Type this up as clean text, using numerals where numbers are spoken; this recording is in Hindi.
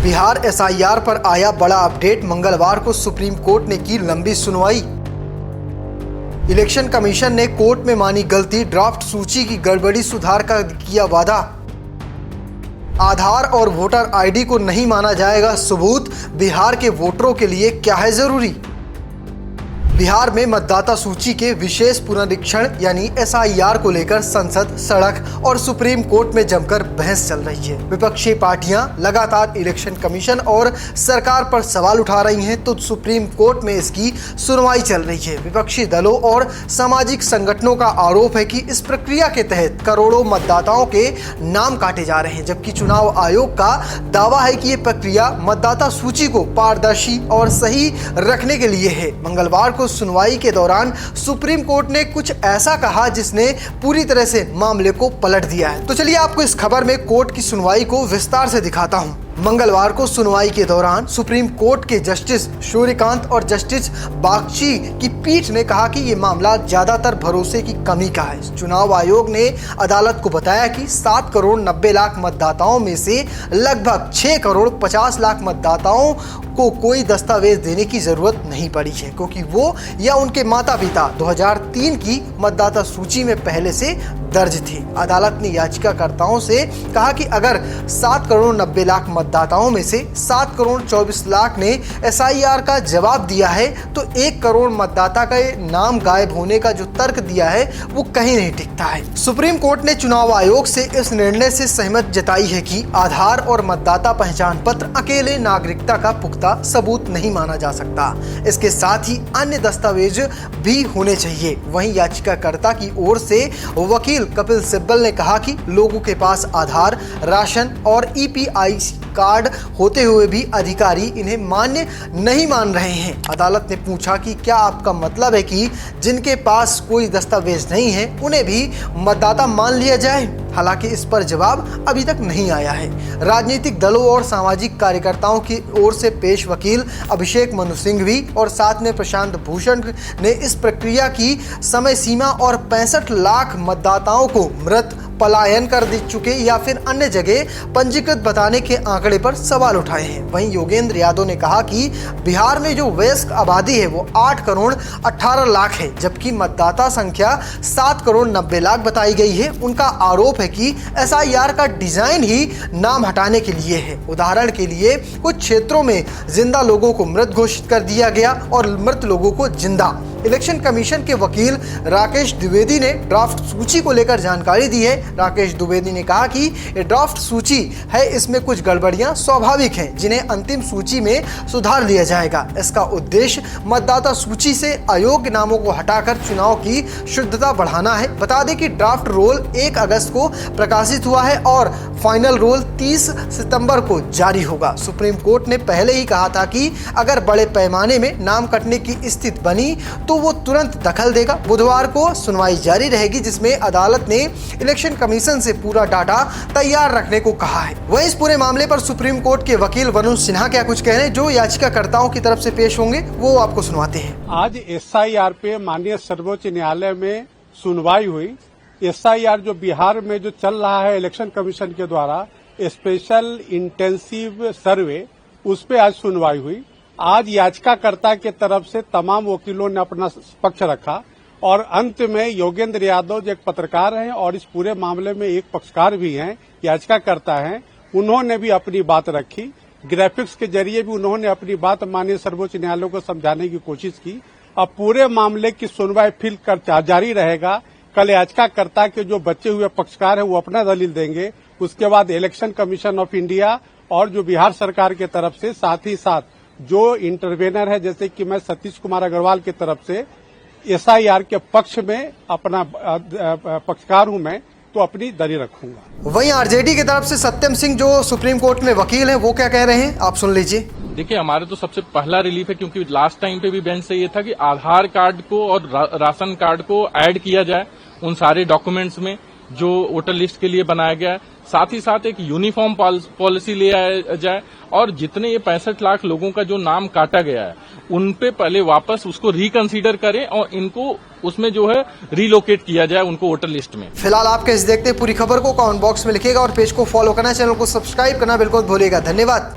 बिहार एसआईआर पर आया बड़ा अपडेट। मंगलवार को सुप्रीम कोर्ट ने की लंबी सुनवाई। इलेक्शन कमीशन ने कोर्ट में मानी गलती, ड्राफ्ट सूची की गड़बड़ी सुधार का किया वादा। आधार और वोटर आईडी को नहीं माना जाएगा सबूत, बिहार के वोटरों के लिए क्या है जरूरी। बिहार में मतदाता सूची के विशेष पुनरीक्षण यानी एसआईआर को लेकर संसद, सड़क और सुप्रीम कोर्ट में जमकर बहस चल रही है। विपक्षी पार्टियां लगातार इलेक्शन कमीशन और सरकार पर सवाल उठा रही हैं, तो सुप्रीम कोर्ट में इसकी सुनवाई चल रही है। विपक्षी दलों और सामाजिक संगठनों का आरोप है कि इस प्रक्रिया के तहत करोड़ों मतदाताओं के नाम काटे जा रहे हैं, जबकि चुनाव आयोग का दावा है कि ये प्रक्रिया मतदाता सूची को पारदर्शी और सही रखने के लिए है। मंगलवार को सुनवाई के दौरान सुप्रीम कोर्ट ने कुछ ऐसा कहा जिसने पूरी तरह से मामले को पलट दिया है। तो चलिए आपको इस खबर में कोर्ट की सुनवाई को विस्तार से दिखाता हूं। मंगलवार को सुनवाई के दौरान सुप्रीम कोर्ट के जस्टिस सूर्यकांत और जस्टिस बागची की पीठ ने कहा कि ये मामला ज्यादातर भरोसे की कमी का है। चुनाव आयोग ने अदालत को बताया कि 7 करोड़ 90 लाख मतदाताओं में से लगभग 6 करोड़ 50 लाख मतदाताओं को कोई दस्तावेज देने की जरूरत नहीं पड़ी है, क्योंकि वो या उनके माता पिता 2003 की मतदाता सूची में पहले से दर्ज थे। अदालत ने याचिकाकर्ताओं से कहा कि अगर 7 करोड़ 90 लाख मतदाताओं में से 7 करोड़ 24 लाख ने एसआईआर का जवाब दिया है, तो 1 करोड़ मतदाता का नाम गायब होने का जो तर्क दिया है वो कहीं नहीं टिकता है। सुप्रीम कोर्ट ने चुनाव आयोग से इस निर्णय से सहमत जताई है कि आधार और मतदाता पहचान पत्र अकेले नागरिकता का पुख्ता सबूत नहीं माना जा सकता। इसके साथ ही अन्य दस्तावेज भी होने चाहिए। वहीं याचिकाकर्ता की ओर से वकील कपिल सिब्बल ने कहा कि लोगों के पास आधार, राशन और ईपीआई कार्ड होते हुए भी अधिकारी इन्हें मान्य नहीं मान रहे हैं। अदालत ने पूछा कि क्या आपका मतलब है कि जिनके पास कोई दस्तावेज नहीं है उन्हें भी मतदाता मान लिया जाए? हालांकि इस पर जवाब अभी तक नहीं आया है। राजनीतिक दलों और सामाजिक कार्यकर्ताओं की ओर से पेश वकील अभिषेक मनु सिंघवी और साथ में प्रशांत भूषण ने इस प्रक्रिया की समय सीमा और 65 लाख मतदाताओं को मृत, पलायन कर दे चुके या फिर अन्य जगह पंजीकृत बताने के आंकड़े पर सवाल उठाए हैं। वहीं योगेंद्र यादव ने कहा कि बिहार में जो वयस्क आबादी है वो 8 करोड़ 18 लाख है, जबकि मतदाता संख्या 7 करोड़ 90 लाख बताई गई है। उनका आरोप है कि एसआईआर का डिजाइन ही नाम हटाने के लिए है। उदाहरण के लिए कुछ क्षेत्रों में जिंदा लोगों को मृत घोषित कर दिया गया और मृत लोगों को जिंदा। इलेक्शन कमीशन के वकील राकेश द्विवेदी ने ड्राफ्ट सूची को लेकर जानकारी दी है। राकेश द्विवेदी ने कहा कि ये ड्राफ्ट सूची है, इसमें कुछ गड़बड़ियां स्वाभाविक हैं, जिन्हें अंतिम सूची में सुधार लिया जाएगा। इसका उद्देश्य मतदाता सूची से अयोग्य नामों को हटाकर चुनाव की शुद्धता बढ़ाना है। बता दें कि ड्राफ्ट रोल 1 अगस्त को प्रकाशित हुआ है और फाइनल रोल 30 सितंबर को जारी होगा। सुप्रीम कोर्ट ने पहले ही कहा था कि अगर बड़े पैमाने में नाम कटने की स्थिति बनी तो वो तुरंत दखल देगा। बुधवार को सुनवाई जारी रहेगी, जिसमें अदालत ने इलेक्शन कमीशन से पूरा डाटा तैयार रखने को कहा है। वहीं इस पूरे मामले पर सुप्रीम कोर्ट के वकील वरुण सिन्हा क्या कुछ कह रहे हैं, जो याचिकाकर्ताओं की तरफ से पेश होंगे, वो आपको सुनवाते हैं। आज एसआईआर पे माननीय सर्वोच्च न्यायालय में सुनवाई हुई। एसआईआर जो बिहार में जो चल रहा है इलेक्शन कमीशन के द्वारा स्पेशल इंटेंसिव सर्वे, उस पे आज सुनवाई हुई। आज याचिकाकर्ता के तरफ से तमाम वकीलों ने अपना पक्ष रखा और अंत में योगेंद्र यादव जो एक पत्रकार हैं और इस पूरे मामले में एक पक्षकार भी हैं, याचिकाकर्ता हैं, उन्होंने भी अपनी बात रखी। ग्राफिक्स के जरिए भी उन्होंने अपनी बात माननीय सर्वोच्च न्यायालय को समझाने की कोशिश की। अब पूरे मामले की सुनवाई फिर जारी रहेगा। कल याचिकाकर्ता के जो बचे हुए पक्षकार हैं वो अपना दलील देंगे। उसके बाद इलेक्शन कमीशन ऑफ इंडिया और जो बिहार सरकार के तरफ से, साथ ही साथ जो इंटरवेनर है, जैसे कि मैं सतीश कुमार अग्रवाल की तरफ से एसआईआर के पक्ष में अपना पक्षकार हूं मैं, तो अपनी दलील रखूंगा। वहीं आरजेडी की तरफ से सत्यम सिंह जो सुप्रीम कोर्ट में वकील हैं, वो क्या कह रहे हैं, आप सुन लीजिए। देखिए, हमारे तो सबसे पहला रिलीफ है, क्योंकि लास्ट टाइम पे भी बेंच से ये था कि आधार कार्ड को और राशन कार्ड को ऐड किया जाए उन सारे डॉक्यूमेंट्स में जो वोटर लिस्ट के लिए बनाया गया है। साथ ही साथ एक यूनिफॉर्म पॉलिसी ले आया जाए और जितने ये 65 लाख लोगों का जो नाम काटा गया है उन पे पहले वापस उसको रिकंसीडर करें और इनको उसमें जो है रिलोकेट किया जाए उनको वोटर लिस्ट में। फिलहाल आप कैसे देखते हैं पूरी खबर को कमेंट बॉक्स में लिखिएगा और पेज को फॉलो करना, चैनल को सब्सक्राइब करना बिल्कुल भूलिएगा। धन्यवाद।